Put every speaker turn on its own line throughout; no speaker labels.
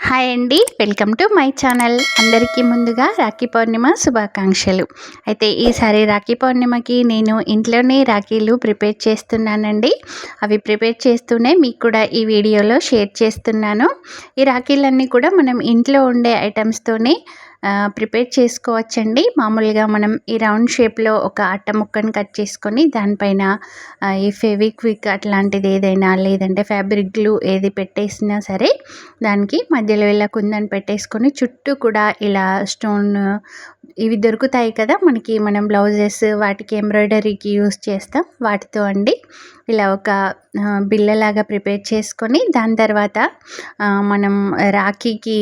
Hi అండి, welcome to my channel. అందరికీ ముందుగా రాఖీ పౌర్ణిమ శుభాకాంక్షలు. అయితే ఈసారి రాఖీ పౌర్ణిమకి నేను ఇంట్లోనే రాఖీలు ప్రిపేర్ చేస్తున్నానండి. అవి ప్రిపేర్ చేస్తూనే మీకు కూడా ఈ వీడియోలో షేర్ చేస్తున్నాను. ఈ రాఖీలన్నీ కూడా మనం ఇంట్లో ఉండే ఐటమ్స్తోనే ప్రిపేర్ చేసుకోవచ్చండి. మామూలుగా మనం ఈ రౌండ్ షేప్లో ఒక అట్ట ముక్కను కట్ చేసుకొని దానిపైన ఈ ఫెవిక్విక్ అట్లాంటిది ఏదైనా, లేదంటే ఫ్యాబ్రిక్ గ్లూ ఏది పెట్టేసినా సరే దానికి మధ్యలో ఇలా కుందని పెట్టేసుకొని చుట్టూ కూడా ఇలా స్టోన్ ఇవి దొరుకుతాయి కదా మనకి, మనం బ్లౌజెస్ వాటికి ఎంబ్రాయిడరీకి యూస్ చేస్తాం, వాటితో అండి ఇలా ఒక బిళ్ళలాగా ప్రిపేర్ చేసుకొని దాని తర్వాత మనం రాఖీకి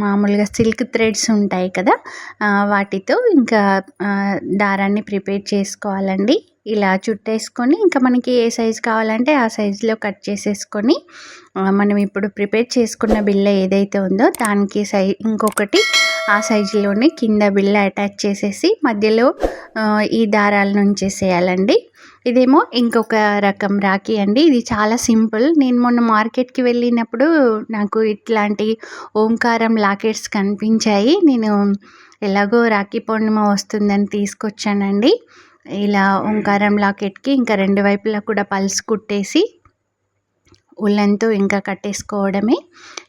మామూలుగా సిల్క్ థ్రెడ్స్ ఉంటాయి కదా, వాటితో ఇంకా దారాన్ని ప్రిపేర్ చేసుకోవాలండి. ఇలా చుట్టేసుకొని ఇంకా మనకి ఏ సైజు కావాలంటే ఆ సైజులో కట్ చేసేసుకొని మనం ఇప్పుడు ప్రిపేర్ చేసుకున్న బిళ్ళ ఏదైతే ఉందో దానికి ఇంకొకటి ఆ సైజులోనే కింద బిళ్ళ అటాచ్ చేసేసి మధ్యలో ఈ దారాలను ఉంచేసేయాలండి. ఇదేమో ఇంకొక రకం రాఖీ అండి. ఇది చాలా సింపుల్. నేను మొన్న మార్కెట్కి వెళ్ళినప్పుడు నాకు ఇట్లాంటి ఓంకారం లాకెట్స్ కనిపించాయి. నేను ఎలాగో రాఖీ పౌర్ణిమ వస్తుందని తీసుకొచ్చానండి. ఇలా ఓంకారం లాకెట్కి ఇంకా రెండు వైపులా కూడా పల్స్ కుట్టేసి ఉల్లన్తో ఇంకా కట్టేసుకోవడమే.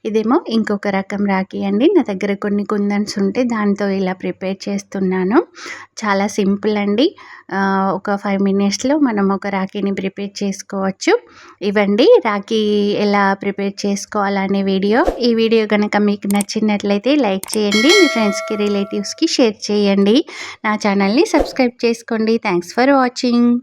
ఇదేమో ఇంకొక రకం రాఖీ అండి. నా దగ్గర కొన్ని కుందన్స్ ఉంటే దాంతో ఇలా ప్రిపేర్ చేస్తున్నాను. చాలా సింపుల్ అండి. ఒక 5 మినిట్స్లో మనం ఒక రాఖీని ప్రిపేర్ చేసుకోవచ్చు. ఇవండి రాఖీ ఎలా ప్రిపేర్ చేసుకోవాలనే వీడియో. ఈ వీడియో కనుక మీకు నచ్చినట్లయితే లైక్ చేయండి, మీ ఫ్రెండ్స్కి రిలేటివ్స్కి షేర్ చేయండి, నా ఛానల్ని సబ్స్క్రైబ్ చేసుకోండి. Thanks for watching.